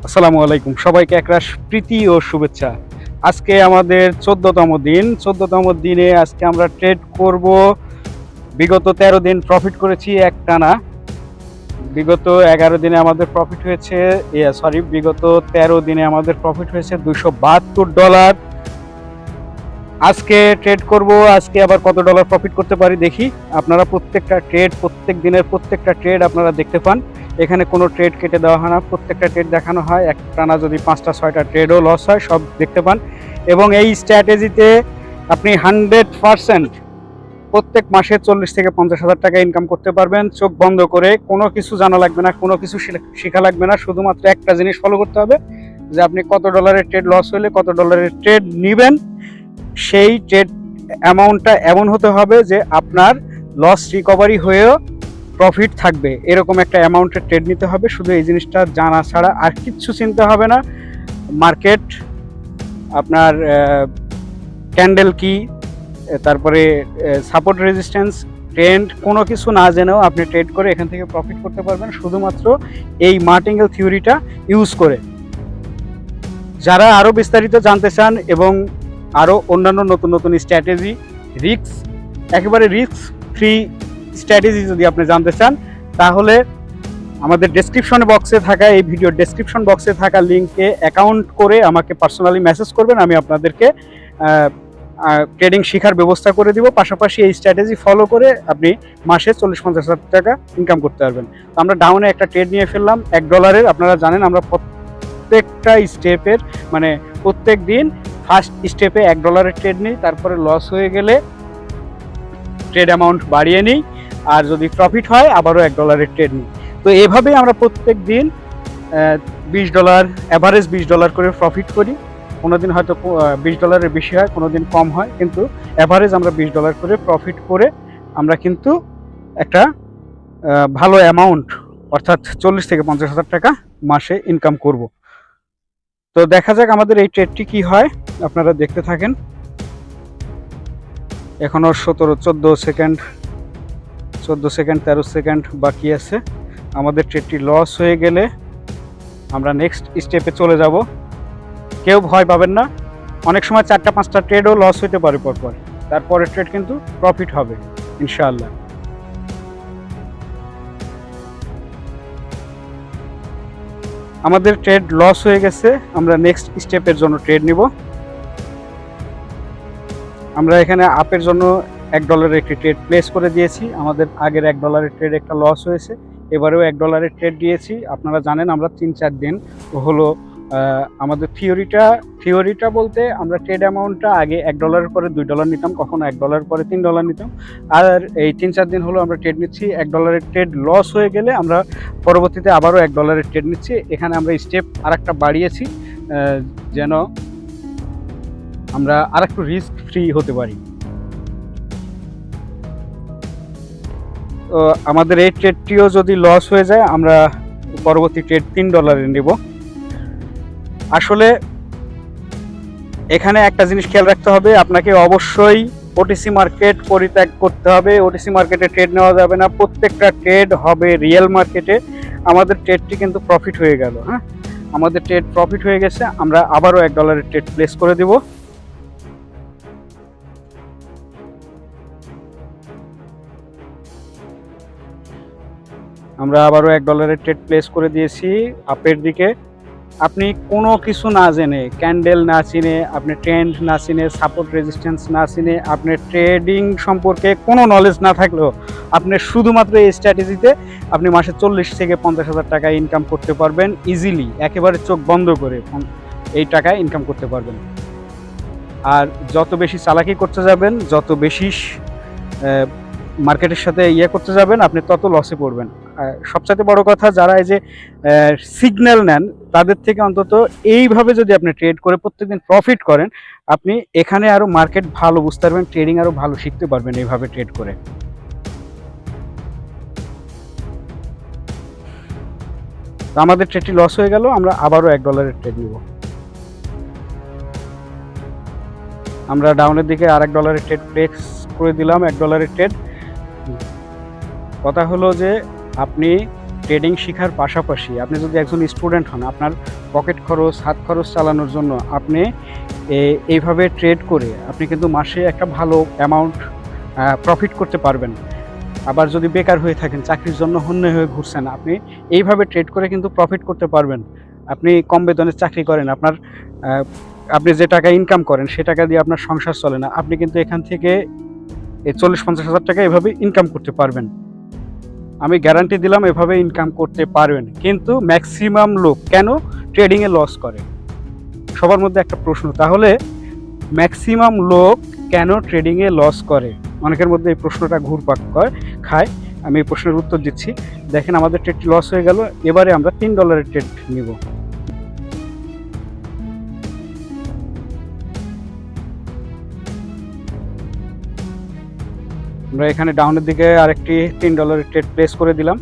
আসসালামু আলাইকুম, সবাইকে একরাশ প্রীতি ও শুভেচ্ছা। আজকে আমাদের 14তম দিন। 14তম দিনে আজকে আমরা ট্রেড করব। বিগত 13 দিন প্রফিট করেছি একটানা। বিগত 11 দিনে আমাদের প্রফিট হয়েছে, বিগত 13 দিনে আমাদের প্রফিট হয়েছে $272। আজকে ট্রেড করব, আজকে আবার কত ডলার প্রফিট করতে পারি দেখি। আপনারা প্রত্যেকটা ট্রেড, প্রত্যেক দিনের প্রত্যেকটা ট্রেড আপনারা দেখতে পান। এখানে কোনো ট্রেড কেটে দেওয়া হয় না, প্রত্যেকটা ট্রেড দেখানো হয়। একটানা যদি 5টা 6টা ট্রেডও লস হয় সব দেখতে পান। এবং এই স্ট্র্যাটেজিতে আপনি 100% প্রত্যেক মাসে 40 থেকে 50 হাজার টাকা ইনকাম করতে পারবেন চোখ বন্ধ করে। কোনো কিছু জানা লাগবে না, কোনো কিছু শেখা লাগবে না, শুধুমাত্র একটা জিনিস ফলো করতে হবে যে আপনি কত ডলারের ট্রেড লস হলে কত ডলারের ট্রেড নেবেন। সেই ট্রেড অ্যামাউন্টটা এমন হতে হবে যে আপনার লস রিকভারি হয়েও প্রফিট থাকবে, এরকম একটা অ্যামাউন্টের ট্রেড নিতে হবে। শুধু এই জিনিসটা জানা ছাড়া আর কিচ্ছু চিনতে হবে না। মার্কেট, আপনার ক্যান্ডেল কি, তারপরে সাপোর্ট রেজিস্ট্যান্স, ট্রেন্ড, কোনো কিছু না জেনেও আপনি ট্রেড করে এখান থেকে প্রফিট করতে পারবেন শুধুমাত্র এই মার্টিঙ্গেল থিওরিটা ইউজ করে। যারা আরও বিস্তারিত জানতে চান এবং আরও অন্যান্য নতুন নতুন স্ট্র্যাটেজি, একেবারে রিস্ক ফ্রি স্ট্র্যাটেজি যদি আপনি জানতে চান, তাহলে আমাদের ডেসক্রিপশন বক্সে থাকা, এই ভিডিওর ডেসক্রিপশন বক্সে থাকা লিঙ্কে অ্যাকাউন্ট করে আমাকে পার্সোনালি মেসেজ করবেন। আমি আপনাদেরকে ট্রেডিং শেখার ব্যবস্থা করে দিব। পাশাপাশি এই স্ট্র্যাটেজি ফলো করে আপনি মাসে 40-50 হাজার টাকা ইনকাম করতে পারবেন। তো আমরা ডাউনে একটা ট্রেড নিয়ে ফেললাম $1। আপনারা জানেন আমরা প্রত্যেকটা স্টেপের, মানে প্রত্যেক দিন ফার্স্ট স্টেপে $1 ট্রেড নিই, তারপরে লস হয়ে গেলে ট্রেড অ্যামাউন্ট বাড়িয়ে নিই, আর যদি প্রফিট হয় আবারও $1 ট্রেড নিই। তো এভাবেই আমরা প্রত্যেক দিন $20, অ্যাভারেজ $20 করে প্রফিট করি। কোনো দিন হয়তো $20 বেশি হয়, কোনো দিন কম হয়, কিন্তু অ্যাভারেজ আমরা $20 করে প্রফিট করে আমরা কিন্তু একটা ভালো অ্যামাউন্ট, অর্থাৎ 40 থেকে 50 হাজার টাকা মাসে ইনকাম করব। তো দেখা যাক আমাদের এই ট্রেডটি কি হয়, আপনারা দেখতে থাকেন। এখনও 14 সেকেন্ড 13 সেকেন্ড বাকি আছে। আমাদের ট্রেডটি লস হয়ে গেলে আমরা নেক্সট স্টেপে চলে যাব। কেউ ভয় পাবেন না, অনেক সময় 4টা 5টা ট্রেডও লস হতে পারে পরপর, তারপরের ট্রেড কিন্তু প্রফিট হবে ইনশাআল্লাহ। আমাদের ট্রেড লস হয়ে গেছে, আমরা নেক্সট স্টেপের জন্য ট্রেড নিব। আমরা এখানে আপের জন্য $1 একটি ট্রেড প্লেস করে দিয়েছি। আমাদের আগের $1 ট্রেড একটা লস হয়েছে, এবারেও $1 ট্রেড দিয়েছি। আপনারা জানেন আমরা 3-4 দিন হলো আমাদের থিওরিটা বলতে আমরা ট্রেড অ্যামাউন্টটা আগে $1 পরে $2 নিতাম, কখনো $1 পরে $3 নিতাম। আর এই 3-4 দিন হলো আমরা ট্রেড নিচ্ছি। $1 ট্রেড লস হয়ে গেলে আমরা পরবর্তীতে আবারও $1 ট্রেড নিচ্ছি। এখানে আমরা স্টেপ আরেকটা বাড়িয়েছি যেন আমরা আরেকটু রিস্ক ফ্রি হতে পারি। তো আমাদের এই ট্রেডটিও যদি লস হয়ে যায় আমরা পরবর্তী ট্রেড $3 নেব। আসলে এখানে একটা জিনিস খেয়াল রাখতে হবে, আপনাকে অবশ্যই ওটিসি মার্কেট পরিত্যাগ করতে হবে। ওটিসি মার্কেটে ট্রেড নেওয়া যাবে না, প্রত্যেকটা ট্রেড হবে রিয়েল মার্কেটে। আমাদের ট্রেডটি কিন্তু প্রফিট হয়ে গেল। হ্যাঁ, আমাদের ট্রেড প্রফিট হয়ে গেছে, আমরা আবারও $1 ট্রেড প্লেস করে দিব। আমরা আবারও $1 ট্রেড প্লেস করে দিয়েছি আপের দিকে। আপনি কোনো কিছু না জেনে, ক্যান্ডেল না চিনে, আপনি ট্রেন্ড না চিনে, সাপোর্ট রেজিস্ট্যান্স না চিনে, আপনার ট্রেডিং সম্পর্কে কোনো নলেজ না থাকলেও আপনি শুধুমাত্র এই স্ট্র্যাটেজিতে আপনি মাসে 40 থেকে 50 হাজার টাকা ইনকাম করতে পারবেন ইজিলি, একেবারে চোখ বন্ধ করে এই টাকায় ইনকাম করতে পারবেন। আর যত বেশি চালাকি করতে যাবেন, যত বেশি মার্কেটের সাথে করতে যাবেন, আপনি তত লসে পড়বেন। সবচাইতে বড় কথা, যারা এই যে সিগন্যাল নেন তাদের থেকে অন্তত এইভাবে যদি আপনি ট্রেড করে প্রত্যেকদিন প্রফিট করেন, আপনি এখানে আরও মার্কেট ভালো বুঝতে পারবেন, ট্রেডিং আরও ভালো শিখতে পারবেন এইভাবে ট্রেড করে। তো আমাদের ট্রেডটি লস হয়ে গেল, আমরা আবারও $1 ট্রেড নিব। আমরা ডাউনের দিকে আর $1 ট্রেড প্লেস করে দিলাম, $1 ট্রেড। কথা হলো যে আপনি ট্রেডিং শেখার পাশাপাশি আপনি যদি একজন স্টুডেন্ট হন, আপনার পকেট খরচ, হাত খরচ চালানোর জন্য আপনি এইভাবে ট্রেড করে আপনি কিন্তু মাসে একটা ভালো অ্যামাউন্ট প্রফিট করতে পারবেন। আবার যদি বেকার হয়ে থাকেন, চাকরির জন্য হন্যে হয়ে ঘুরছেন, আপনি এইভাবে ট্রেড করে কিন্তু প্রফিট করতে পারবেন। আপনি কম বেতনের চাকরি করেন, আপনি যে টাকা ইনকাম করেন সে টাকা দিয়ে আপনার সংসার চলে না, আপনি কিন্তু এখান থেকে এই 40-50 হাজার টাকা এভাবে ইনকাম করতে পারবেন। আমি গ্যারান্টি দিলাম এভাবে ইনকাম করতে পারবেন। কিন্তু ম্যাক্সিমাম লোক কেন ট্রেডিংয়ে লস করে? সবার মধ্যে একটা প্রশ্ন, তাহলে ম্যাক্সিমাম লোক কেন ট্রেডিংয়ে লস করে? অনেকের মধ্যে এই প্রশ্নটা ঘুরপাক খায়। আমি এই প্রশ্নের উত্তর দিচ্ছি। দেখেন, আমাদের ট্রেডটি লস হয়ে গেল। এবারে আমরা $3 ট্রেড নিব। আমরা এখানে ডাউনের দিকে আরেকটি $3 ট্রেড প্লেস করে দিলাম।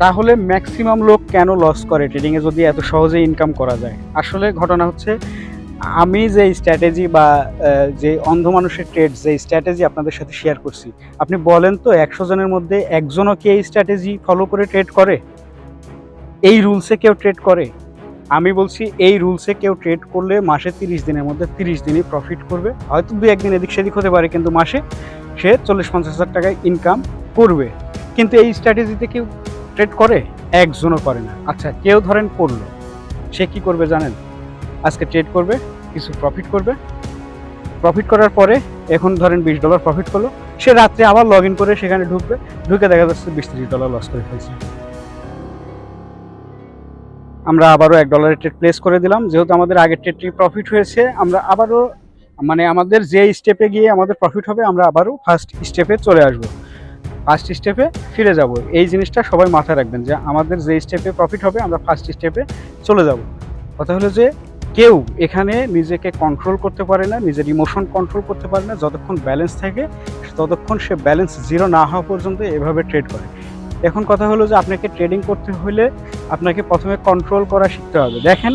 তাহলে ম্যাক্সিমাম লোক কেন লস করে ট্রেডিংয়ে যদি এত সহজে ইনকাম করা যায়? আসলে ঘটনা হচ্ছে, আমি যে স্ট্র্যাটেজি বা যে অন্ধ মানুষের ট্রেড, যে স্ট্র্যাটেজি আপনাদের সাথে শেয়ার করছি, আপনি বলেন তো 100 জনের মধ্যে একজনও কি এই স্ট্র্যাটেজি ফলো করে ট্রেড করে? এই রুলসে কেউ ট্রেড করে? আমি বলছি, এই রুলসে কেউ ট্রেড করলে মাসে 30 দিনের মধ্যে 30 দিনই প্রফিট করবে। হয়তো 2-1 দিন এদিক সেদিক হতে পারে, কিন্তু মাসে সে 40-50 হাজার টাকায় ইনকাম করবে। কিন্তু এই স্ট্র্যাটেজিতে কেউ ট্রেড করে? একজনও করে না। আচ্ছা, কেউ ধরেন করলো, সে কি করবে জানেন? আজকে ট্রেড করবে, কিছু প্রফিট করবে, প্রফিট করার পরে এখন ধরেন $20 প্রফিট করলো, সে রাত্রে আবার লগ ইন করে সেখানে ঢুকে দেখা যাচ্ছে $20-30 লস করে ফেলছে। আমরা আবারও $1 ট্রেড প্লেস করে দিলাম। যেহেতু আমাদের আগের ট্রেডটি প্রফিট হয়েছে, আমরা আবারও আমাদের যে স্টেপে গিয়ে আমাদের প্রফিট হবে, আমরা আবারও ফার্স্ট স্টেপে চলে আসব, ফার্স্ট স্টেপে ফিরে যাব। এই জিনিসটা সবাই মাথায় রাখবেন যে আমাদের যে স্টেপে প্রফিট হবে আমরা ফার্স্ট স্টেপে চলে যাব। কথা হলো যে কেউ এখানে নিজেকে কন্ট্রোল করতে পারে না, নিজের ইমোশন কন্ট্রোল করতে পারে না। যতক্ষণ ব্যালেন্স থাকে ততক্ষণ সে ব্যালেন্স জিরো না হওয়া পর্যন্ত এভাবে ট্রেড করে। এখন কথা হলো যে আপনাকে ট্রেডিং করতে হলে আপনাকে প্রথমে কন্ট্রোল করা শিখতে হবে। দেখেন,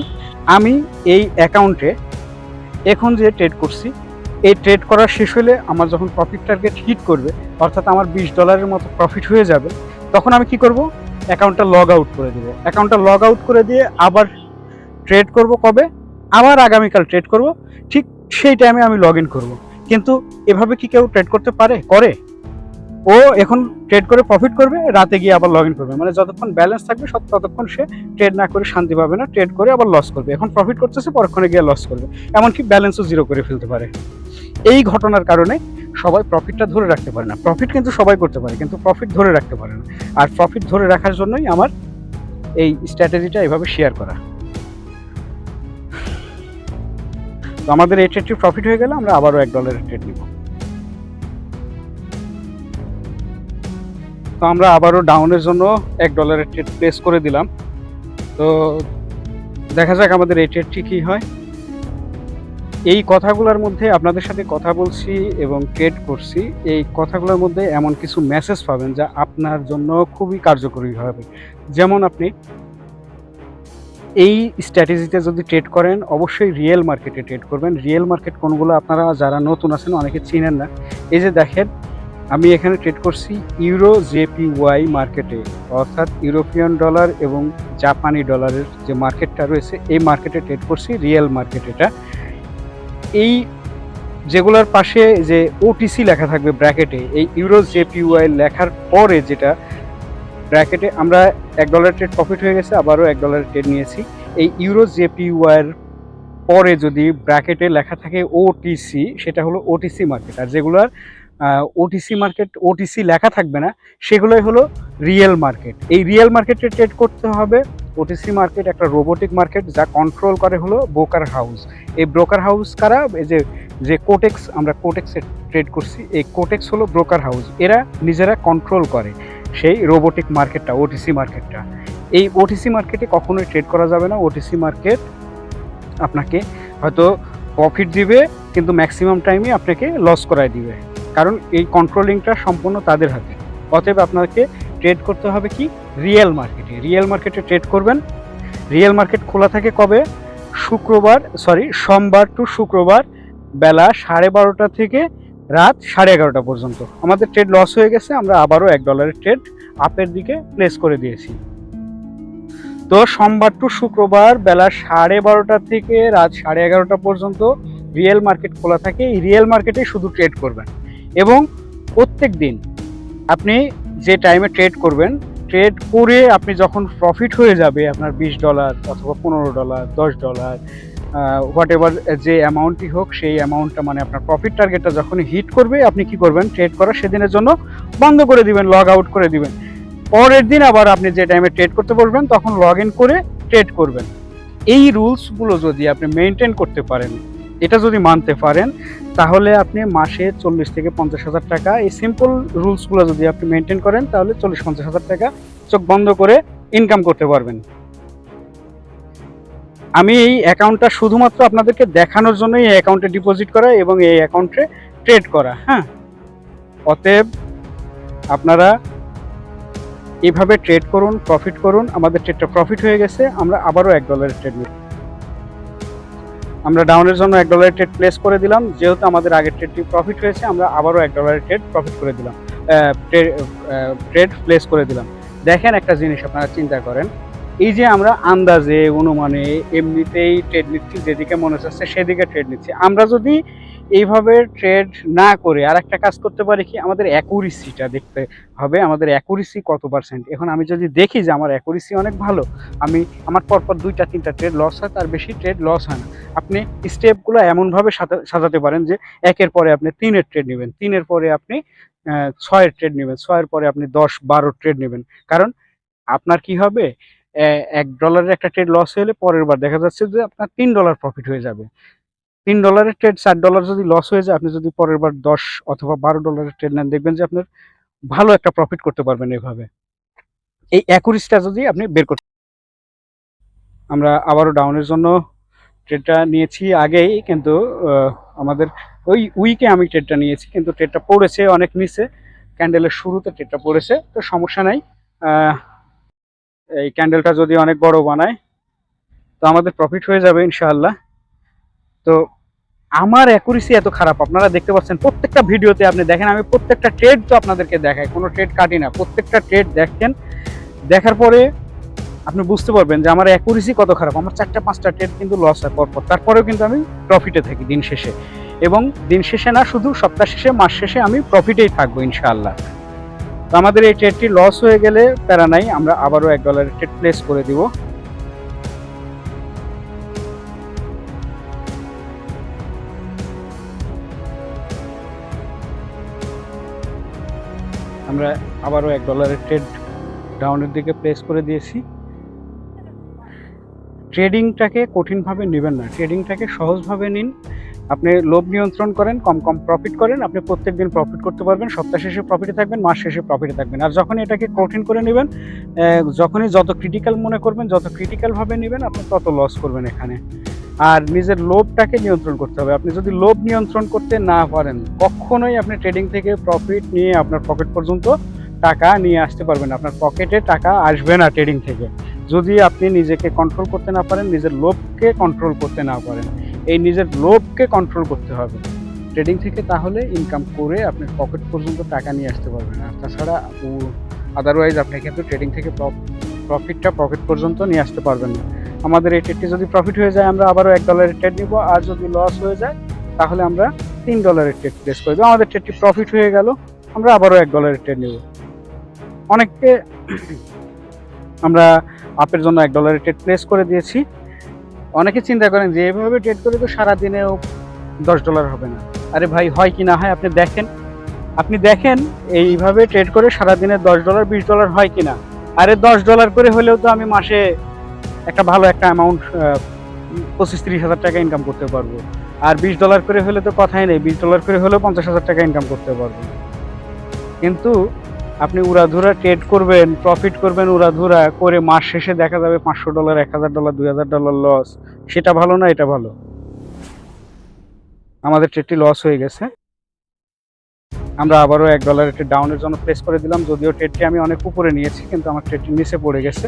আমি এই অ্যাকাউন্টে এখন যে ট্রেড করছি, এই ট্রেড করা শেষ হলে আমার যখন প্রফিট টার্গেট হিট করবে, অর্থাৎ আমার $20 মতো প্রফিট হয়ে যাবে, তখন আমি কি করব? অ্যাকাউন্টটা লগ আউট করে দেবো। অ্যাকাউন্টটা লগ আউট করে দিয়ে আবার ট্রেড করব। কবে? আবার আগামীকাল ট্রেড করব। ঠিক সেই টাইমে আমি লগ ইন করবো। কিন্তু এভাবে কি কেউ ট্রেড করতে পারে? করে? ও এখন ট্রেড করে প্রফিট করবে, রাতে গিয়ে আবার লগ ইন করবে। মানে যতক্ষণ ব্যালেন্স থাকবে ততক্ষণ সে ট্রেড না করে শান্তি পাবে না, ট্রেড করে আবার লস করবে। এখন প্রফিট করতেছে, পরক্ষণে গিয়ে লস করবে, এমনকি ব্যালেন্সও জিরো করে ফেলতে পারে। এই ঘটনার কারণে সবাই প্রফিটটা ধরে রাখতে পারে না। প্রফিট কিন্তু সবাই করতে পারে, কিন্তু প্রফিট ধরে রাখতে পারে না। আর প্রফিট ধরে রাখার জন্যই আমার এই স্ট্র্যাটেজিটা এভাবে শেয়ার করা। তো আমাদের এই ট্রেডটি প্রফিট হয়ে গেলে আমরা আবারও $1 ট্রেড নিব। তো আমরা আবারও ডাউনের জন্য $1 ট্রেড প্লেস করে দিলাম। তো দেখা যাক আমাদের এই ট্রেডটি কী হয়। এই কথাগুলোর মধ্যে আপনাদের সাথে কথা বলছি এবং ট্রেড করছি, এই কথাগুলোর মধ্যে এমন কিছু মেসেজ পাবেন যা আপনার জন্য খুবই কার্যকরী হবে। যেমন আপনি এই স্ট্র্যাটেজিতে যদি ট্রেড করেন, অবশ্যই রিয়েল মার্কেটে ট্রেড করবেন। রিয়েল মার্কেট কোনগুলো আপনারা যারা নতুন আছেন অনেকে চিনেন না। এই যে দেখেন, আমি এখানে ট্রেড করছি ইউরো জেপিওয়াই মার্কেটে, অর্থাৎ ইউরোপিয়ান ডলার এবং জাপানি ডলারের যে মার্কেটটা রয়েছে এই মার্কেটে ট্রেড করছি, রিয়েল মার্কেট এটা। এই যেগুলোর পাশে যে ওটিসি লেখা থাকবে ব্র্যাকেটে, এই ইউরো জেপিওয়াই লেখার পরে যেটা ব্র্যাকেটে আমরা $1 ট্রেড প্রফিট হয়ে গেছে, আবারও $1 ট্রেড নিয়েছি। এই ইউরো জেপিওয়াইয়ের পরে যদি ব্র্যাকেটে লেখা থাকে ওটিসি, সেটা হলো ওটিসি মার্কেট। আর যেগুলোর ওটিসি লেখা থাকবে না সেগুলোই হলো রিয়েল মার্কেট। এই রিয়েল মার্কেটে ট্রেড করতে হবে। ওটিসি মার্কেট একটা রোবোটিক মার্কেট, যা কন্ট্রোল করে হলো ব্রোকার হাউস। এই ব্রোকার হাউস কারা? এই যে কোটেক্স, আমরা কোটেক্সে ট্রেড করছি, এই কোটেক্স হলো ব্রোকার হাউস। এরা নিজেরা কন্ট্রোল করে সেই রোবোটিক মার্কেটটা, ওটিসি মার্কেটটা। এই ওটিসি মার্কেটে কখনোই ট্রেড করা যাবে না। ওটিসি মার্কেট আপনাকে হয়তো প্রফিট দিবে, কিন্তু ম্যাক্সিমাম টাইমে আপনাকে লস করায় দিবে, কারণ এই কন্ট্রোলিংটা সম্পূর্ণ তাদের হাতে। অতএব আপনাকে ট্রেড করতে হবে কি? রিয়েল মার্কেটে। রিয়েল মার্কেটে ট্রেড করবেন। রিয়েল মার্কেট খোলা থাকে কবে? সোমবার টু শুক্রবার বেলা 12:30 থেকে রাত 11:30 পর্যন্ত। আমাদের ট্রেড লস হয়ে গেছে, আমরা আবারও $1 ট্রেড আপের দিকে প্লেস করে দিয়েছি। তো সোমবার টু শুক্রবার বেলা 12:30 থেকে রাত 11:30 পর্যন্ত রিয়েল মার্কেট খোলা থাকে। এই রিয়েল মার্কেটে শুধু ট্রেড করবেন এবং প্রত্যেক দিন আপনি যে টাইমে ট্রেড করবেন, ট্রেড করে আপনি যখন প্রফিট হয়ে যাবে আপনার $20 অথবা $15, $10, হোয়াট এভার যে অ্যামাউন্টই হোক, সেই অ্যামাউন্টটা মানে আপনার প্রফিট টার্গেটটা যখন হিট করবে, আপনি কি করবেন, ট্রেড করা সেদিনের জন্য বন্ধ করে দিবেন, লগ আউট করে দিবেন। পরের দিন আবার আপনি যে টাইমে ট্রেড করতে বলবেন তখন লগ ইন করে ট্রেড করবেন। এই রুলসগুলো যদি আপনি মেনটেন করতে পারেন, এটা যদি মানতে পারেন, তাহলে আপনি মাসে 40 থেকে 50,000 টাকা, এই সিম্পল রুলসগুলো যদি আপনি মেনটেন করেন, তাহলে 40-50,000 টাকা চোখ বন্ধ করে ইনকাম করতে পারবেন। আমি এই অ্যাকাউন্টটা শুধুমাত্র আপনাদেরকে দেখানোর জন্যই এই অ্যাকাউন্টে ডিপোজিট করা এবং এই অ্যাকাউন্টে ট্রেড করা। হ্যাঁ, অতএব আপনারা এইভাবে ট্রেড করুন, প্রফিট করুন। আমাদের ট্রেডটা প্রফিট হয়ে গেছে, আমরা আবারও $1 ট্রেড নিই। আমরা ডাউনের জন্য $1 ট্রেড প্লেস করে দিলাম। যেহেতু আমাদের আগের ট্রেডটি প্রফিট হয়েছে, আমরা আবারও $1 ট্রেড প্রফিট করে দিলাম, ট্রেড প্লেস করে দিলাম। দেখেন একটা জিনিস আপনারা চিন্তা করেন, এই যে আমরা আন্দাজে অনুমানে এমনিতেই ট্রেড নিচ্ছি, যেদিকে মনে হচ্ছে সেদিকে ট্রেড নিচ্ছি। আমরা যদি এইভাবে ট্রেড না করে আর একটা কাজ করতে পারি কি, আমাদের অ্যাকুরেসিটা দেখতে হবে, আমাদের অ্যাকুরেসি কত পার্সেন্ট। এখন আমি যদি দেখি যে আমার অ্যাকুরেসি অনেক ভালো, আমার পরপর 2-3টা ট্রেড লস হয়, তার বেশি ট্রেড লস হয় না। আপনি স্টেপগুলো এমনভাবে সাজাতে পারেন যে 1-এর পরে আপনি 3-এর ট্রেড নেবেন, 3-এর পরে আপনি 6-এর ট্রেড নেবেন, 6-এর পরে আপনি 10-12 ট্রেড নেবেন। কারণ আপনার কি হবে, $1 একটা ট্রেড লস হলে পরের বার দেখা যাচ্ছে যে আপনার $3 প্রফিট হয়ে যাবে। $3 ট্রেড $4 যদি লস হয়ে যায়, আপনি যদি পরের বার 10 অথবা $12 ট্রেড নেন, দেখবেন যে আপনার ভালো একটা প্রফিট করতে পারবেন এভাবে। এই অ্যাকুরেসিটা যদি আপনি বের করতে, আমরা আবারও ডাউনের জন্য ট্রেডটা নিয়েছি আগেই, কিন্তু আমাদের ওই উইকে আমি ট্রেডটা নিয়েছি, কিন্তু ট্রেডটা পড়েছে অনেক নিচে, ক্যান্ডেলের শুরুতে ট্রেডটা পড়েছে। তো সমস্যা নাই, এই ক্যান্ডেলটা যদি অনেক বড় বানায় তো আমাদের প্রফিট হয়ে যাবে ইনশাআল্লাহ। তো আমার অ্যাকুরেসি এত খারাপ, আপনারা দেখতে পাচ্ছেন প্রত্যেকটা ভিডিওতে। আপনি দেখেন আমি প্রত্যেকটা ট্রেড তো আপনাদেরকে দেখাই, কোনো ট্রেড কাটি না, প্রত্যেকটা ট্রেড দেখেন। দেখার পরে আপনি বুঝতে পারবেন যে আমার অ্যাকুরেসি কত খারাপ। আমার 4-5টা ট্রেড কিন্তু লস হয় পরপর, তারপরেও কিন্তু আমি প্রফিটে থাকি দিন শেষে। এবং দিন শেষে না, শুধু সপ্তাহ শেষে, মাস শেষে আমি প্রফিটেই থাকবো ইনশাআল্লাহ। তো আমাদের এই ট্রেডটি লস হয়ে গেলে প্যারা নাই, আমরা আবারও $1 ট্রেড প্লেস করে দিব। আমরা আবারও $1 ট্রেড ডাউনের দিকে প্লেস করে দিয়েছি। ট্রেডিংটাকে কঠিনভাবে নেবেন না, ট্রেডিংটাকে সহজভাবে নিন। আপনি লোভ নিয়ন্ত্রণ করেন, কম কম প্রফিট করেন, আপনি প্রত্যেক দিন প্রফিট করতে পারবেন, সপ্তাহ শেষে প্রফিটে থাকবেন, মাস শেষে প্রফিটে থাকবেন। আর যখনই এটাকে কঠিন করে নেবেন, যখনই যত ক্রিটিক্যাল মনে করবেন, যত ক্রিটিক্যালভাবে নেবেন, আপনি তত লস করবেন এখানে। আর নিজের লোভটাকে নিয়ন্ত্রণ করতে হবে। আপনি যদি লোভ নিয়ন্ত্রণ করতে না পারেন, কখনোই আপনি ট্রেডিং থেকে প্রফিট নিয়ে আপনার পকেট পর্যন্ত টাকা নিয়ে আসতে পারবেন না। আপনার পকেটে টাকা আসবে না ট্রেডিং থেকে, যদি আপনি নিজেকে কন্ট্রোল করতে না পারেন, নিজের লোভকে কন্ট্রোল করতে না পারেন। এই নিজের লোভকে কন্ট্রোল করতে হবে ট্রেডিং থেকে, তাহলে ইনকাম করে আপনি পকেট পর্যন্ত টাকা নিয়ে আসতে পারবেন। আর তাছাড়া আদারওয়াইজ আপনি কিন্তু ট্রেডিং থেকে প্রফিটটা পকেট পর্যন্ত নিয়ে আসতে পারবেন না। আমাদের এই ট্রেডটি যদি প্রফিট হয়ে যায়, আমরা আবারও $1 ট্রেড নিব। আর যদি লস হয়ে যায়, তাহলে আমরা $3 ট্রেড প্লেস করে দেবো। আমাদের ট্রেডটি প্রফিট হয়ে গেল, আমরা আবারও $1 ট্রেড নেব। অনেককে আমরা আপের জন্য $1 ট্রেড প্লেস করে দিয়েছি। অনেকে চিন্তা করেন যে এভাবে ট্রেড করে তো সারাদিনেও $10 হবে না। আরে ভাই, হয় কি না হয় আপনি দেখেন এইভাবে ট্রেড করে সারাদিনে $10 $20 হয় কিনা। আরে $10 করে হলেও তো আমি মাসে একটা ভালো একটা অ্যামাউন্ট 25-30 হাজার টাকা ইনকাম করতে পারবো। আর $20 করে হলে তো কথাই নেই, $20 করে হলেও 50,000 টাকা ইনকাম করতে পারবো। কিন্তু আপনি উড়াধুরা ট্রেড করবেন, প্রফিট করবেন উড়াধুরা করে, মাস শেষে দেখা যাবে $500, $1,000, $2,000 লস। সেটা ভালো না, এটা ভালো? আমাদের ট্রেডটি লস হয়ে গেছে, আমরা আবারও $1 ট্রেড ডাউনের জন্য প্লেস করে দিলাম। যদিও ট্রেডটি আমি অনেক উপরে নিয়েছি, কিন্তু আমার ট্রেডটি নিচে পড়ে গেছে।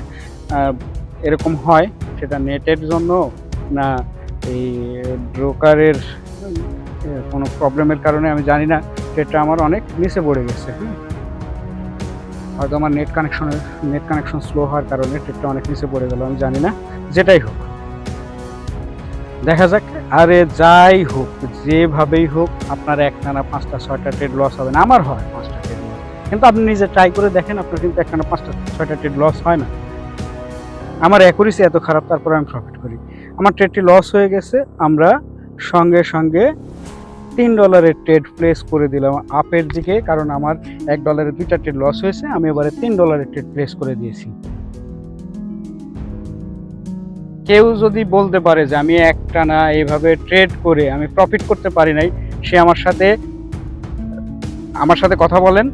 এরকম হয়, সেটা নেটের জন্য না এই ব্রোকারের কোনো প্রবলেমের কারণে আমি জানি না, ট্রেডটা আমার অনেক নিচে পড়ে গেছে। হয়তো আমার নেট কানেকশন স্লো হওয়ার কারণে ট্রেডটা অনেক নিচে পড়ে গেল, আমি জানি না। যেটাই হোক, দেখা যাক। আরে যাই হোক, যেভাবেই হোক, আপনার একটানা 5টা 6টা ট্রেড লস হবে না। আমার হয় 5টা ট্রেড লস, কিন্তু আপনি নিজে ট্রাই করে দেখেন, আপনার কিন্তু একটানা 5টা 6টা ট্রেড লস হয় না। আমার অ্যাকুরেসি এত খারাপ, তারপরে আমি প্রফিট করি। আমার ট্রেডটি লস হয়ে গেছে, আমরা সঙ্গে সঙ্গে $3 ট্রেড প্লেস করে দিলাম আপের দিকে, কারণ আমার $1 2টা ট্রেড লস হয়েছে, আমি এবারে $3 ট্রেড প্লেস করে দিয়েছি। কেউ যদি বলতে পারে যে আমি একটানা এইভাবে ট্রেড করে আমি প্রফিট করতে পারি নাই, সে আমার সাথে কথা বলেন।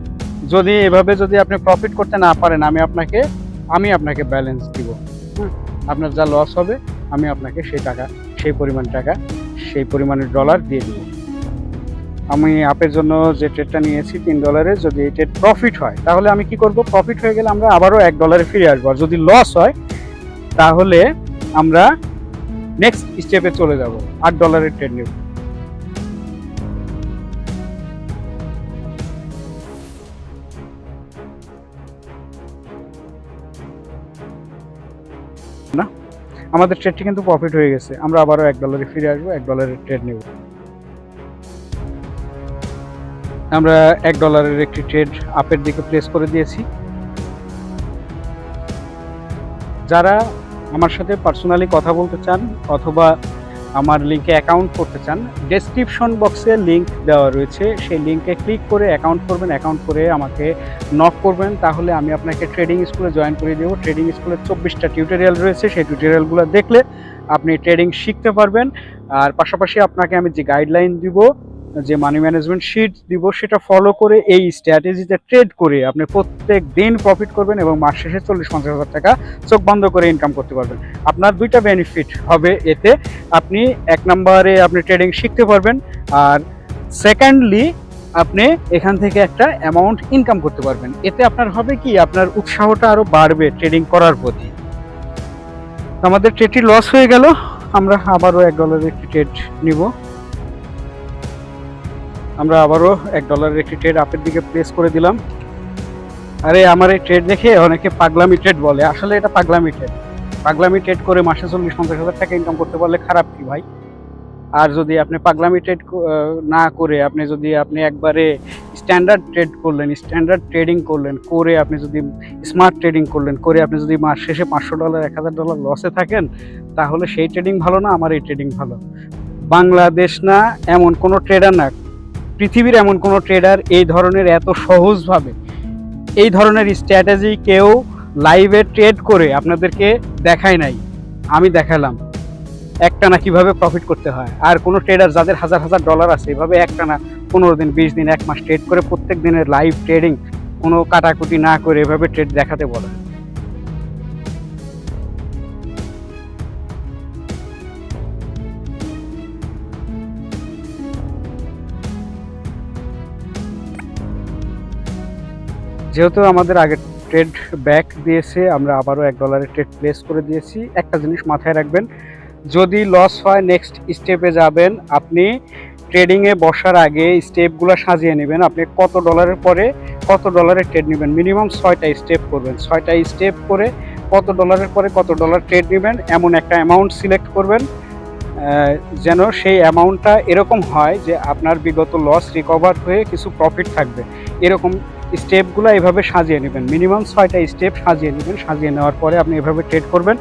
যদি এভাবে যদি আপনি প্রফিট করতে না পারেন, আমি আপনাকে ব্যালেন্স দিব। আপনার যা লস হবে আমি আপনাকে সেই পরিমাণের ডলার দিয়ে দিব। আমি আপের জন্য যে ট্রেডটা নিয়েছি $3, যদি এই ট্রেড প্রফিট হয় তাহলে আমি কি করব, প্রফিট হয়ে গেলে আমরা আবারও $1 ফিরে আসবো। আর যদি লস হয় তাহলে আমরা নেক্সট স্টেপে চলে যাব, $8 ট্রেড নেব। না, আমাদের ট্রেডটি কিন্তু প্রফিট হয়ে গেছে, আমরা আবারও $1 ফিরে আসবো, $1 ট্রেড নেব। আমরা $1 একটি ট্রেড আপের দিকে প্লেস করে দিয়েছি। যারা আমার সাথে পার্সোনালি কথা বলতে চান অথবা আমার লিঙ্কে অ্যাকাউন্ট করতে চান, ডেসক্রিপশন বক্সে লিঙ্ক দেওয়া রয়েছে, সেই লিঙ্কে ক্লিক করে অ্যাকাউন্ট করবেন। অ্যাকাউন্ট করে আমাকে নক করবেন, তাহলে আমি আপনাকে ট্রেডিং স্কুলে জয়েন করে দেবো। ট্রেডিং স্কুলে 24টা টিউটোরিয়াল রয়েছে, সেই টিউটোরিয়ালগুলো দেখলে আপনি ট্রেডিং শিখতে পারবেন। আর পাশাপাশি আপনাকে আমি যে গাইডলাইন দিব, যে মানি ম্যানেজমেন্ট শিট দিব, সেটা ফলো করে এই স্ট্র্যাটেজিতে ট্রেড করে আপনি প্রত্যেক দিন প্রফিট করবেন এবং মাস শেষে 40-50 হাজার টাকা চোখ বন্ধ করে ইনকাম করতে পারবেন। আপনার দুইটা বেনিফিট হবে এতে। আপনি 1 নম্বরে আপনি ট্রেডিং শিখতে পারবেন, আর সেকেন্ডলি আপনি এখান থেকে একটা অ্যামাউন্ট ইনকাম করতে পারবেন। এতে আপনার হবে কি, আপনার উৎসাহটা আরো বাড়বে ট্রেডিং করার প্রতি। আমাদের ট্রেডটি লস হয়ে গেল, আমরা আবারও $1 একটি ট্রেড নিব। আমরা আবারও $1 একটি ট্রেড আপের দিকে প্লেস করে দিলাম। আরে আমার এই ট্রেড দেখে অনেকে পাগলামি ট্রেড বলে, আসলে এটা পাগলামি ট্রেড করে মাসে 40-50 হাজার টাকা ইনকাম করতে পারলে খারাপ কি ভাই? আর যদি আপনি পাগলামি ট্রেড না করে আপনি একবারে স্ট্যান্ডার্ড ট্রেডিং করলেন, করে আপনি যদি স্মার্ট ট্রেডিং করলেন, করে আপনি যদি মাস শেষে $500 $1000 লসে থাকেন, তাহলে সেই ট্রেডিং ভালো না, আমার এই ট্রেডিং ভালো। বাংলাদেশ না, এমন কোনো ট্রেডার না, পৃথিবীর এমন কোনো ট্রেডার এই ধরনের এত সহজভাবে এই ধরনের স্ট্র্যাটেজি কেউ লাইভে ট্রেড করে আপনাদেরকে দেখায় নাই, আমি দেখালাম একটানা কিভাবে প্রফিট করতে হয়। আর কোনো ট্রেডার যাদের হাজার ডলার আছে, এভাবে একটানা 15 দিন 20 দিন 1 মাস ট্রেড করে প্রত্যেক দিনের লাইভ ট্রেডিং কোনো কাটাকুটি না করে এভাবে ট্রেড দেখাতে বলে। যেহেতু আমাদের আগে ট্রেড ব্যাক দিয়েছে, আমরা আবারও $1 ট্রেড প্লেস করে দিয়েছি। একটা জিনিস মাথায় রাখবেন, যদি লস হয় নেক্সট স্টেপে যাবেন। আপনি ট্রেডিংয়ে বসার আগে স্টেপগুলো সাজিয়ে নেবেন, আপনি কত ডলারের পরে কত ডলারের ট্রেড নেবেন। মিনিমাম 6টা স্টেপ করবেন, 6টা স্টেপ করে কত ডলারের পরে কত ডলার ট্রেড নেবেন, এমন একটা অ্যামাউন্ট সিলেক্ট করবেন যেন সেই অ্যামাউন্টটা এরকম হয় যে আপনার বিগত লস রিকভার হয়ে কিছু প্রফিট থাকবে। এরকম স্টেপগুলো এভাবে সাজিয়ে নেবেন, মিনিমাম 6টা স্টেপ সাজিয়ে নেবেন। সাজিয়ে নেওয়ার পরে আপনি এভাবে ট্রেড করবেন।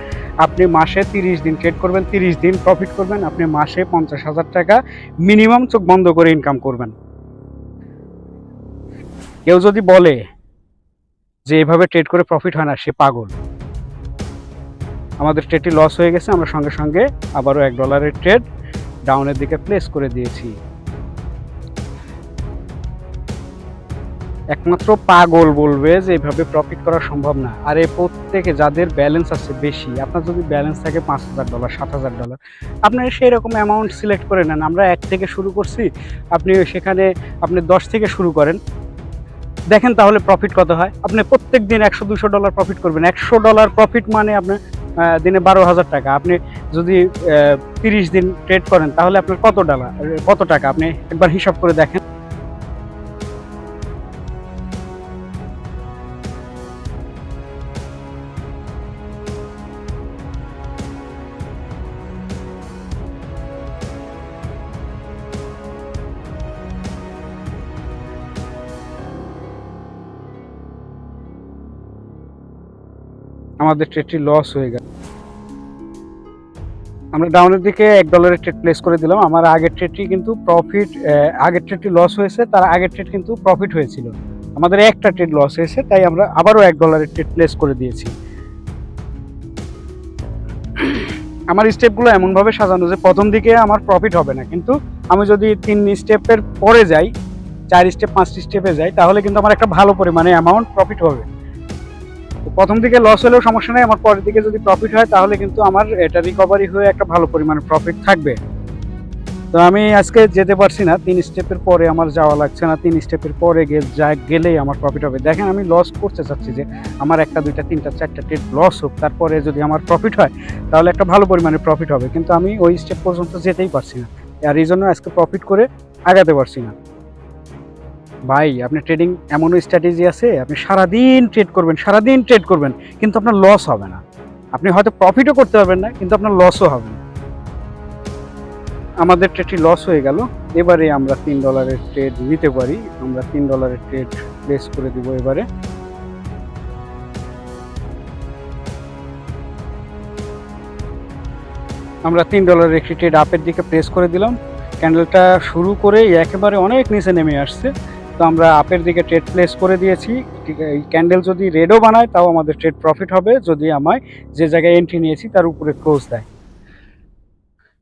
আপনি মাসে 30 দিন ট্রেড করবেন, 30 দিন প্রফিট করবেন। আপনি মাসে 50 হাজার টাকা মিনিমাম চোখ বন্ধ করে ইনকাম করবেন। কেউ যদি বলে যে এভাবে ট্রেড করে প্রফিট হয় না, সে পাগল। আমাদের ট্রেডটি লস হয়ে গেছে, আমরা সঙ্গে সঙ্গে আবারও $1 ট্রেড ডাউনের দিকে প্লেস করে দিয়েছি। একমাত্র পাগল বলবে যে এভাবে প্রফিট করা সম্ভব না। আর এই প্রত্যেকে যাদের ব্যালেন্স আছে বেশি, আপনার যদি ব্যালেন্স থাকে $5000 $7000, আপনি সেই রকম অ্যামাউন্ট সিলেক্ট করে নেন। আমরা 1 থেকে শুরু করছি, আপনি 10 থেকে শুরু করেন, দেখেন তাহলে প্রফিট কত হয়। আপনি প্রত্যেক দিন $100-200 প্রফিট করবেন। $100 প্রফিট মানে আপনার দিনে 12,000 টাকা। আপনি যদি 30 দিন ট্রেড করেন তাহলে আপনার কত টাকা আপনি একবার হিসাব করে দেখেন। আমাদের ট্রেডটি লস হয়ে গেল। আমরা ডাউনের দিকে $1 ট্রেড প্লেস করে দিলাম। আমার আগের ট্রেডটি কিন্তু প্রফিট, আগের ট্রেডটি লস হয়েছে, তার আগের ট্রেড কিন্তু প্রফিট হয়েছিল। আমাদের একটা ট্রেড লস হয়েছে, তাই আমরা আবারও $1 ট্রেড প্লেস করে দিয়েছি। আমার স্টেপগুলো এমনভাবে সাজানো যে প্রথম দিকে আমার প্রফিট হবে না, কিন্তু আমি যদি 3 স্টেপের পরে যাই, 4 স্টেপ 5 স্টেপে যাই, তাহলে কিন্তু আমার একটা ভালো পরিমাণে অ্যামাউন্ট প্রফিট হবে। প্রথম দিকে লস হলেও সমস্যা নেই, আমার পরের দিকে যদি প্রফিট হয় তাহলে কিন্তু আমার এটা রিকভারি হয়ে একটা ভালো পরিমাণে প্রফিট থাকবে। তো আমি আজকে যেতে পারছি না, 3 স্টেপের পরে আমার যাওয়া লাগছে না, 3 স্টেপের পরে গেলেই আমার প্রফিট হবে। দেখেন আমি লস করতে চাচ্ছি যে আমার 1টা 2টা 3টা 4টা ট্রেড লস হোক, তারপরে যদি আমার প্রফিট হয় তাহলে একটা ভালো পরিমাণে প্রফিট হবে, কিন্তু আমি ওই স্টেপ পর্যন্ত যেতেই পারছি না, আর এই জন্য আজকে প্রফিট করে আগাতে পারছি না। ভাই, আপনি ট্রেডিং এমনও স্ট্র্যাটেজি আছে, আপনি সারাদিন ট্রেড করবেন কিন্তু আপনার লস হবে না। আপনি হয়তো প্রফিটও করতে পারবেন না, কিন্তু আপনার লসও হবে না। আমাদের ট্রেডটি লস হয়ে গেল। এবারে আমরা $3 ট্রেড নিতে পারি। আমরা $3 ট্রেড প্লেস করে দিব। এবারে আমরা $3 একটি ট্রেড আপের দিকে প্লেস করে দিলাম। ক্যান্ডেলটা শুরু করে একেবারে অনেক নিচে নেমে আসছে, তো আমরা আপের দিকে ট্রেড প্লেস করে দিয়েছি। এই ক্যান্ডেল যদি রেডও বানায় তাও আমাদের ট্রেড প্রফিট হবে, যদি আমায় যে জায়গায় এন্ট্রি নিয়েছি তার উপরে ক্লোজ দেয়।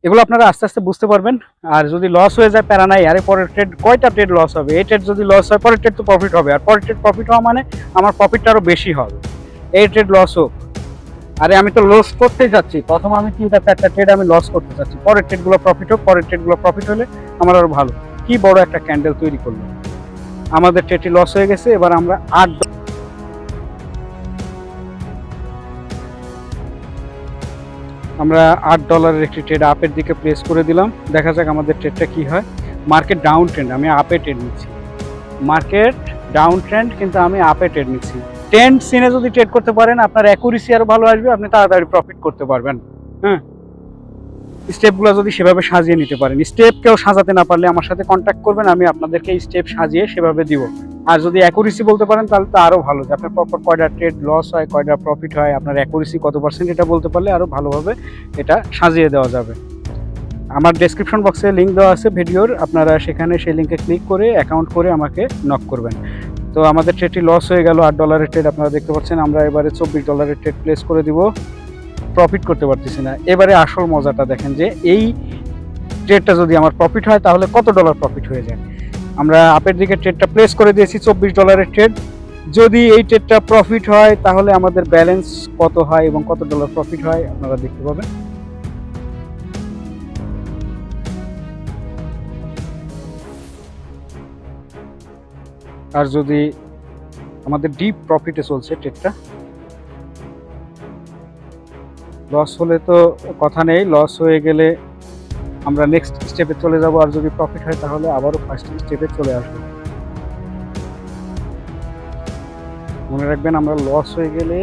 এগুলো আপনারা আস্তে আস্তে বুঝতে পারবেন। আর যদি লস হয়ে যায়, প্যারা নাই, আরে পরের ট্রেড কয়টা ট্রেড লস হবে, এই ট্রেড যদি লস হয় পরের ট্রেড তো প্রফিট হবে, আর পরের ট্রেড প্রফিট হওয়া মানে আমার প্রফিটটা আরও বেশি হবে। এই ট্রেড লস হোক, আরে আমি তো লস করতেই যাচ্ছি, প্রথম আমি 3টা 4টা ট্রেড আমি লস করতে চাচ্ছি, পরের ট্রেডগুলো প্রফিট হোক, পরের ট্রেডগুলো প্রফিট হলে আমার আরও ভালো। কি বড় একটা ক্যান্ডেল তৈরি করলো। আমাদের ট্রেডটি লস হয়ে গেছে। এবার আমরা $8 একটি ট্রেড আপের দিকে প্লেস করে দিলাম। দেখা যাক আমাদের ট্রেডটা কি হয়। মার্কেট ডাউন ট্রেন্ড, আমি আপে ট্রেড নিচ্ছি। মার্কেট ডাউন ট্রেন্ড, কিন্তু আমি আপে ট্রেড নিচ্ছি। ট্রেন্ড সিনে যদি ট্রেড করতে পারেন আপনার অ্যাকুরেসি আরও ভালো আসবে, আপনি তাড়াতাড়ি প্রফিট করতে পারবেন। হ্যাঁ, স্টেপগুলো যদি সেভাবে সাজিয়ে নিতে পারেন। স্টেপ কেউ সাজাতে না পারলে আমার সাথে কন্ট্যাক্ট করবেন, আমি আপনাদেরকে স্টেপ সাজিয়ে সেভাবে দিব। আর যদি অ্যাকুরেসি বলতে পারেন তাহলে তো আরও ভালো, যে আপনার প্রপার কয়টা ট্রেড লস হয়, কয়টা প্রফিট হয়, আপনার অ্যাকুরেসি কত %, এটা বলতে পারলে আরও ভালোভাবে এটা সাজিয়ে দেওয়া যাবে। আমার ডেসক্রিপশন বক্সে লিঙ্ক দেওয়া আছে ভিডিওর, আপনারা সেখানে সেই লিঙ্কে ক্লিক করে অ্যাকাউন্ট করে আমাকে নক করবেন। তো আমাদের ট্রেডটি লস হয়ে গেল। $8 ট্রেড আপনারা দেখতে পাচ্ছেন। আমরা এবারে $24 ট্রেড প্লেস করে দিব। প্রফিট করতে পারতেছি না। এবারে আসল মজাটা দেখেন, যে এই ট্রেডটা যদি আমার প্রফিট হয় তাহলে কত ডলার প্রফিট হয়ে যায়। আমরা আপের দিকে ট্রেডটা প্লেস করে দিয়েছি, $24 ট্রেড। যদি এই ট্রেডটা প্রফিট হয় তাহলে আমাদের ব্যালেন্স কত হয় এবং কত ডলার প্রফিট হয় আপনারা দেখতে পাবেন। আর যদি আমাদের ডিপ প্রফিটে চলছে ট্রেডটা, লস হলে তো কথা নেই, লস হয়ে গেলে আমরা নেক্সট স্টেপে চলে যাব, আর যদি প্রফিট হয় তাহলে আবারও ফার্স্ট স্টেপে চলে আসবো। মনে রাখবেন, আমরা লস হয়ে গেলে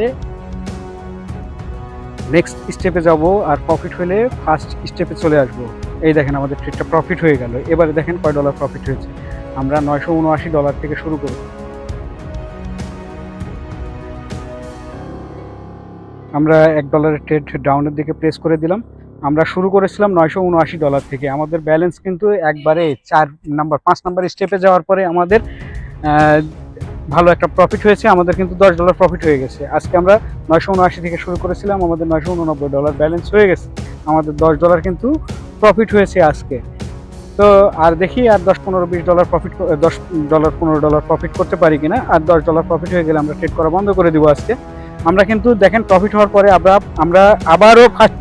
নেক্সট স্টেপে যাব, আর প্রফিট হলে ফার্স্ট স্টেপে চলে আসবো। এই দেখেন আমাদের ট্রেডটা প্রফিট হয়ে গেল। এবারে দেখেন কয় ডলার প্রফিট হয়েছে। আমরা $979 থেকে শুরু করি। আমরা $1 ট্রেড ডাউনের দিকে প্লেস করে দিলাম। আমরা শুরু করেছিলাম $979 থেকে। আমাদের ব্যালেন্স কিন্তু একবারে 5 নাম্বার স্টেপে যাওয়ার পরে আমাদের ভালো একটা প্রফিট হয়েছে। আমাদের কিন্তু $10 প্রফিট হয়ে গেছে। আজকে আমরা 979 থেকে শুরু করেছিলাম, আমাদের $989 ব্যালেন্স হয়ে গেছে। আমাদের $10 কিন্তু প্রফিট হয়েছে আজকে। তো আর দেখি আর $10-15-20 প্রফিট, $10-15 প্রফিট করতে পারি কিনা। আর $10 প্রফিট হয়ে গেলে আমরা ট্রেড করা বন্ধ করে দিব আজকে। আমরা কিন্তু দেখেন প্রফিট হওয়ার পরে আমরা আবারও ফার্স্ট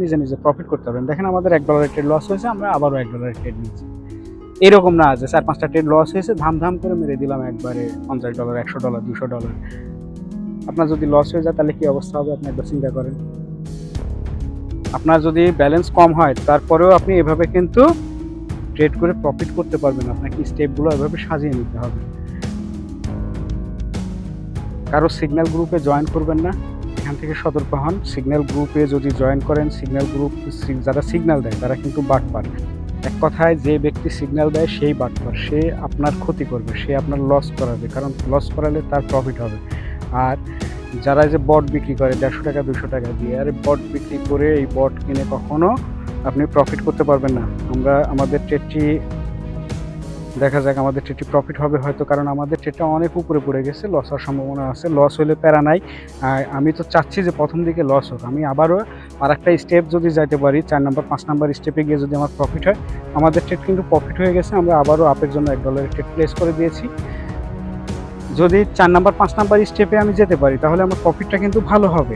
নিজে নিজে প্রফিট করতে পারবেন। দেখেন আমাদের $1 ট্রেড লস হয়েছে, আমরা আবারও $1 ট্রেড নিচ্ছি। এরকম না যে 4-5টা ট্রেড লস হয়েছে ধাম করে মেরে দিলাম একবারে $50, $100, $200। আপনার যদি লস হয়ে যায় তাহলে কি অবস্থা হবে আপনি একবার চিন্তা করেন। আপনার যদি ব্যালেন্স কম হয় তারপরেও আপনি এভাবে কিন্তু ট্রেড করে প্রফিট করতে পারবেন। আপনাকে স্টেপগুলো এভাবে সাজিয়ে নিতে হবে। কারো সিগন্যাল গ্রুপে জয়েন করবেন না, এখান থেকে সতর্ক হন। সিগন্যাল গ্রুপে যদি জয়েন করেন, সিগন্যাল গ্রুপ যারা সিগন্যাল দেয় তারা কিন্তু বাটপার। এক কথায় যে ব্যক্তি সিগন্যাল দেয় সেই বাটপার, সে আপনার ক্ষতি করবে, সে আপনার লস করাবে, কারণ লস করালে তার প্রফিট হবে। আর যারা যে বট বিক্রি করে 150 টাকা 200 টাকা দিয়ে, আর বট বিক্রি করে এই বট কিনে কখনো আপনি প্রফিট করতে পারবেন না। আমাদের ট্রেডটি দেখা যাক, আমাদের ট্রেডটি প্রফিট হবে হয়তো, কারণ আমাদের ট্রেডটা অনেক উপরে পড়ে গেছে, লস হওয়ার সম্ভাবনা আছে। লস হলে প্যারা নাই, আমি তো চাচ্ছি যে প্রথম দিকে লস হোক, আমি আবারও আর একটা স্টেপ যদি যাইতে পারি, 4 নম্বর 5 নম্বর স্টেপে গিয়ে যদি আমার প্রফিট হয়। আমাদের ট্রেড কিন্তু প্রফিট হয়ে গেছে, আমরা আবারও আপের জন্য $1 ট্রেড প্লেস করে দিয়েছি। যদি 4 নম্বর 5 নম্বর স্টেপে আমি যেতে পারি তাহলে আমার প্রফিটটা কিন্তু ভালো হবে।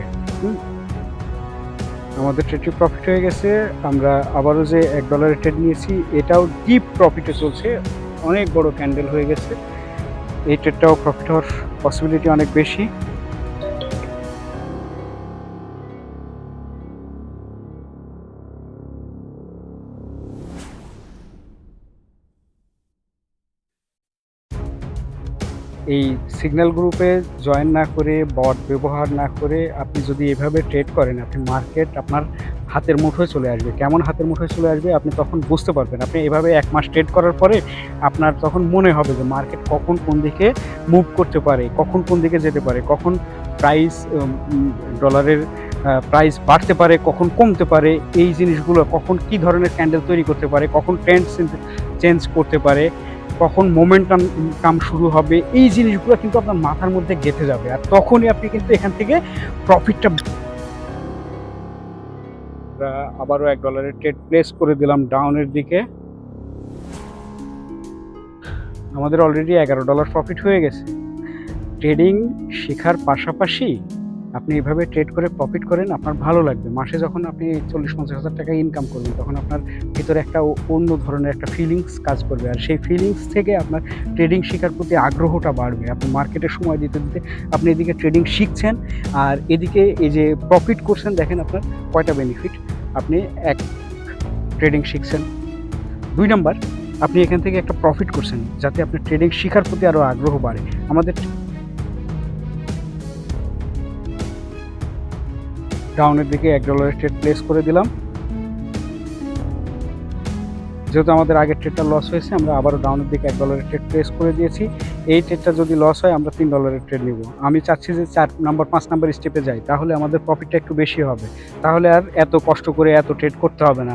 আমাদের ট্রেডটি প্রফিট হয়ে গেছে, আমরা আবারও যে $1 ট্রেড নিয়েছি এটাও ডিপ প্রফিটে চলছে, অনেক বড় ক্যান্ডেল হয়ে গেছে। এই ট্রেডটাও প্রফিট হওয়ার পসিবিলিটি অনেক বেশি। এই সিগন্যাল গ্রুপে জয়েন না করে, বট ব্যবহার না করে আপনি যদি এভাবে ট্রেড করেন, আপনি মার্কেট আপনার হাতের মুঠোয় চলে আসবে। কেমন হাতের মুঠোয় চলে আসবে আপনি তখন বুঝতে পারবেন। আপনি এভাবে 1 মাস ট্রেড করার পরে আপনার তখন মনে হবে যে মার্কেট কখন কোন দিকে মুভ করতে পারে, কখন কোন দিকে যেতে পারে, কখন প্রাইস ডলারের প্রাইস বাড়তে পারে, কখন কমতে পারে, এই জিনিসগুলো কখন কী ধরনের ক্যান্ডেল তৈরি করতে পারে, কখন ট্রেন্ড চেঞ্জ করতে পারে, কখন মোমেন্টাম কাম শুরু হবে, এই জিনিসগুলো কিন্তু আপনার মাথার মধ্যে গেঁথে যাবে। আর তখনই আপনি কিন্তু এখান থেকে প্রফিটটা। আবারও $1 ট্রেড প্লেস করে দিলাম ডাউনের দিকে। আমাদের অলরেডি $11 প্রফিট হয়ে গেছে। ট্রেডিং শেখার পাশাপাশি আপনি এভাবে ট্রেড করে প্রফিট করেন, আপনার ভালো লাগবে। মাসে যখন আপনি 40-50 হাজার টাকা ইনকাম করবেন তখন আপনার ভিতরে একটা অন্য ধরনের একটা ফিলিংস কাজ করবে, আর সেই ফিলিংস থেকে আপনার ট্রেডিং শেখার প্রতি আগ্রহটা বাড়বে। আপনি মার্কেটে সময় দিতে দিতে আপনি এদিকে ট্রেডিং শিখছেন আর এদিকে এই যে প্রফিট করছেন, দেখেন আপনার কয়টা বেনিফিট। আপনি এক, ট্রেডিং শিখছেন; 2 নাম্বার, আপনি এখান থেকে একটা প্রফিট করছেন, যাতে আপনার ট্রেডিং শেখার প্রতি আরও আগ্রহ বাড়ে। আমাদের ডাউনের দিকে $1 ট্রেড প্লেস করে দিলাম। যেহেতু আমাদের আগের ট্রেডটা লস হয়েছে, আমরা আবারও ডাউনের দিকে $1 ট্রেড প্লেস করে দিয়েছি। এই ট্রেডটা যদি লস হয় আমরা $3 ট্রেড নিব। আমি চাচ্ছি যে 4 নম্বর 5 নম্বর স্টেপে যাই, তাহলে আমাদের প্রফিটটা একটু বেশি হবে, তাহলে আর এত কষ্ট করে এত ট্রেড করতে হবে না।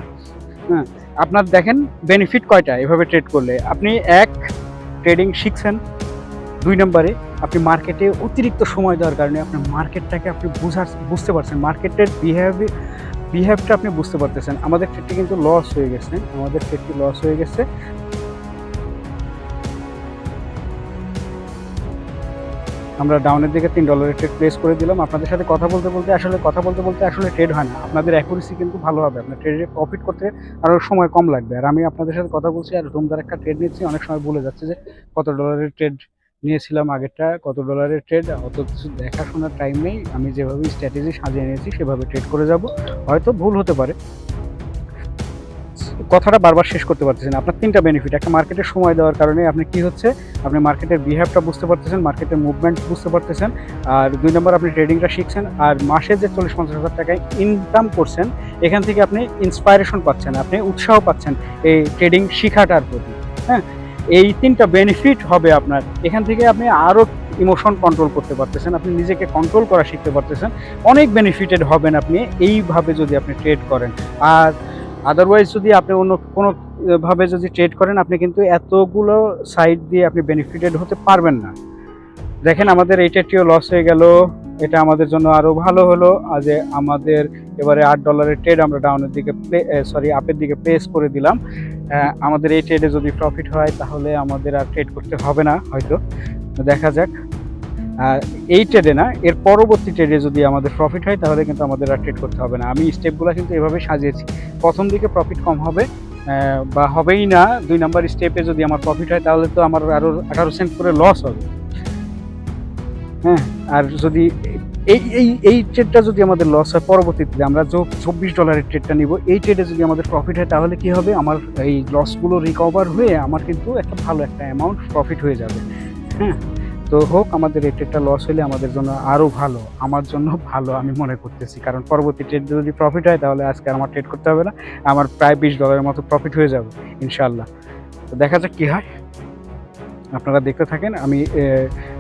হ্যাঁ, আপনার দেখেন বেনিফিট কয়টা এভাবে ট্রেড করলে। আপনি এক, ট্রেডিং শিখছেন; 2 নম্বরে, আপনি মার্কেটে অতিরিক্ত সময় দেওয়ার কারণে আপনার মার্কেটটাকে আপনি বুঝতে পারছেন, মার্কেটের বিহেভটা আপনি বুঝতে পারতেছেন। আমাদের ট্রেডটি কিন্তু লস হয়ে গেছে, আমরা ডাউনের দিকে $3 ট্রেড প্লেস করে দিলাম। আপনাদের সাথে কথা বলতে বলতে আসলে ট্রেড হয় না, আপনাদের অ্যাকুরেসি কিন্তু ভালো হবে, আপনার ট্রেডে প্রফিট করতে আরও সময় কম লাগবে। আর আমি আপনাদের সাথে কথা বলছি আর ধুমধার একটা ট্রেড নিচ্ছি, অনেক সময় ভুলে যাচ্ছে যে কত ডলারের ট্রেড নিয়েছিলাম, আগেরটা কত ডলারের ট্রেড, অত কিছু দেখাশোনার টাইম নেই। আমি যেভাবে স্ট্র্যাটেজি সাজিয়ে নিয়েছি সেভাবে ট্রেড করে যাব, হয়তো ভুল হতে পারে। কথাটা বারবার শেষ করতে পারতেছেন। আপনার 3টা বেনিফিট। একটা, মার্কেটের সময় দেওয়ার কারণে আপনি কি হচ্ছে, আপনি মার্কেটের বিহেভটা বুঝতে পারতেছেন, মার্কেটের মুভমেন্ট বুঝতে পারতেছেন। আর 2 নম্বর, আপনি ট্রেডিংটা শিখছেন। আর মাসে যে 40-50 হাজার টাকায় ইনকাম করছেন, এখান থেকে আপনি ইন্সপায়ারেশন পাচ্ছেন, আপনি উৎসাহ পাচ্ছেন এই ট্রেডিং শিখাটার প্রতি। হ্যাঁ, এই 3টা বেনিফিট হবে আপনার। এখান থেকে আপনি আরও ইমোশন কন্ট্রোল করতে পারতেছেন, আপনি নিজেকে কন্ট্রোল করা শিখতে পারতেছেন, অনেক বেনিফিটেড হবেন আপনি এইভাবে যদি আপনি ট্রেড করেন। আর আদারওয়াইজ যদি আপনি অন্য কোনোভাবে যদি ট্রেড করেন, আপনি কিন্তু এতগুলো সাইড দিয়ে আপনি বেনিফিটেড হতে পারবেন না। দেখেন আমাদের এই ট্রেডটিও লস হয়ে গেল, এটা আমাদের জন্য আরও ভালো হলো। আজ আমাদের এবারে $8 ট্রেড আমরা ডাউনের দিকে আপের দিকে প্লেস করে দিলাম। আমাদের এই ট্রেডে যদি প্রফিট হয় তাহলে আমাদের আর ট্রেড করতে হবে না হয়তো, দেখা যাক। আর এই ট্রেডে না, এর পরবর্তী ট্রেডে যদি আমাদের প্রফিট হয় তাহলে কিন্তু আমাদের আর ট্রেড করতে হবে না। আমি স্টেপগুলো কিন্তু এভাবে সাজিয়েছি, প্রথম দিকে প্রফিট কম হবে বা হবেই না। 2 নম্বর স্টেপে যদি আমার প্রফিট হয় তাহলে তো আমার আরও 18 সেন্ট করে লস হবে। হ্যাঁ, আর যদি এই ট্রেডটা যদি আমাদের লস হয়, পরবর্তীতে আমরা $24 ট্রেডটা নিব, এই ট্রেডে যদি আমাদের প্রফিট হয় তাহলে কি হবে, আমার এই লসগুলো রিকভার হয়ে আমার কিন্তু একটা ভালো একটা অ্যামাউন্ট প্রফিট হয়ে যাবে। হ্যাঁ, তো হোক, আমাদের এই ট্রেডটা লস হলে আমাদের জন্য আরও ভালো, আমার জন্য ভালো আমি মনে করতেছি, কারণ পরবর্তী ট্রেড যদি প্রফিট হয় তাহলে আজকে আমার ট্রেড করতে হবে না, আমার প্রায় $20 মতো প্রফিট হয়ে যাবে ইনশাআল্লাহ। তো দেখা যাক কী হয়, আপনারা দেখতে থাকেন। আমি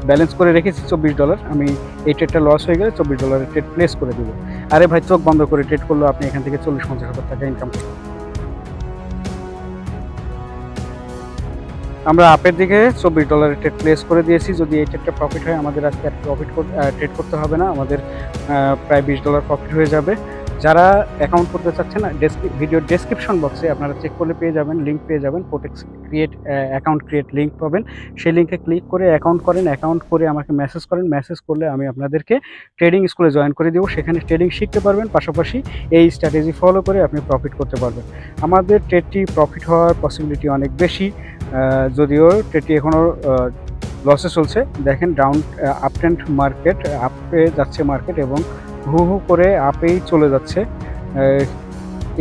ব্যালেন্স করে রেখেছি $24। আমি এই ট্রেডটা লস হয়ে গেলে $24 ট্রেড প্লেস করে দেবো। আরে ভাই, চোখ বন্ধ করে ট্রেড করলেও আপনি এখান থেকে 40-50 হাজার টাকা ইনকাম করবেন। আমরা আপের দিকে $24 ট্রেড প্লেস করে দিয়েছি। যদি এই ট্রেডটা প্রফিট হয় আমাদের আজকে আর ট্রেড করতে হবে না, আমাদের প্রায় $20 প্রফিট হয়ে যাবে। যারা অ্যাকাউন্ট করতে চাচ্ছেন না, ভিডিওর ডেসক্রিপশন বক্সে আপনারা চেক করলে পেয়ে যাবেন, লিঙ্ক পেয়ে যাবেন, পোটেক্স অ্যাকাউন্ট ক্রিয়েট লিঙ্ক পাবেন। সেই লিঙ্কে ক্লিক করে অ্যাকাউন্ট করেন, অ্যাকাউন্ট করে আমাকে মেসেজ করেন, মেসেজ করলে আমি আপনাদেরকে ট্রেডিং স্কুলে জয়েন করে দেবো। সেখানে ট্রেডিং শিখতে পারবেন, পাশাপাশি এই স্ট্র্যাটেজি ফলো করে আপনি প্রফিট করতে পারবেন। আমাদের ট্রেডটি প্রফিট হওয়ার পসিবিলিটি অনেক বেশি, যদিও ট্রেডটি এখনও লসে চলছে। দেখেন ডাউন আপ ট্রেন্ড মার্কেট, আপে যাচ্ছে মার্কেট এবং হু হু করে আপেই চলে যাচ্ছে।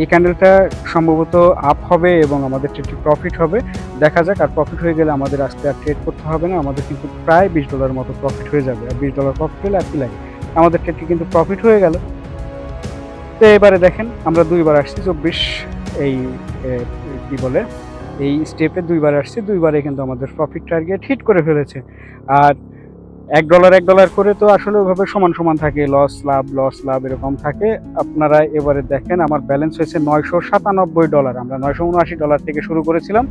এই ক্যান্ডেলটা সম্ভবত আপ হবে এবং আমাদের ট্রেডটি প্রফিট হবে, দেখা যাক। আর প্রফিট হয়ে গেলে আমাদের আজকে আর ট্রেড করতে হবে না, আমাদের কিন্তু প্রায় $20 মতো প্রফিট হয়ে যাবে। আর $20 প্রফিট হলে আর কি লাগে, আমাদের ট্রেডটি কিন্তু প্রফিট হয়ে গেল। তো এবারে দেখেন আমরা 2বার আসছি 24, এই কি বলে এই স্টেপে 2বার আসছি, 2বারে কিন্তু আমাদের প্রফিট টার্গেট হিট করে ফেলেছে। আর $1 করে তো আসলে ওইভাবে সমান সমান থাকে, লস লাভ এরকম থাকে। আপনারা এবারে দেখেন আমার ব্যালেন্স হয়েছে $997। আমরা $979 থেকে শুরু করেছিলাম,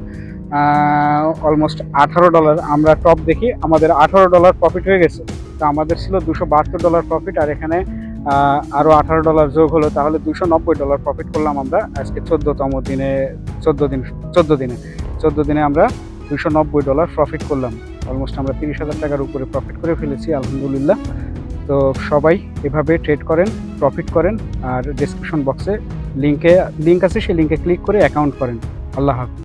অলমোস্ট $18। আমরা টপ দেখি, আমাদের $18 প্রফিট হয়ে গেছে। তো আমাদের ছিল $272 প্রফিট, আর এখানে আরও $18 যোগ হলো, তাহলে $290 প্রফিট করলাম আমরা আজকে 14 দিনে আমরা $290 প্রফিট করলাম। অলমোস্ট আমরা 30,000 টাকার উপরে প্রফিট করে ফেলেছি, আলহামদুলিল্লাহ। তো সবাই এভাবে ট্রেড করেন, প্রফিট করেন। আর ডেসক্রিপশন বক্সে লিঙ্ক আছে, সেই লিঙ্কে ক্লিক করে অ্যাকাউন্ট করেন। আল্লাহ হাফেজ।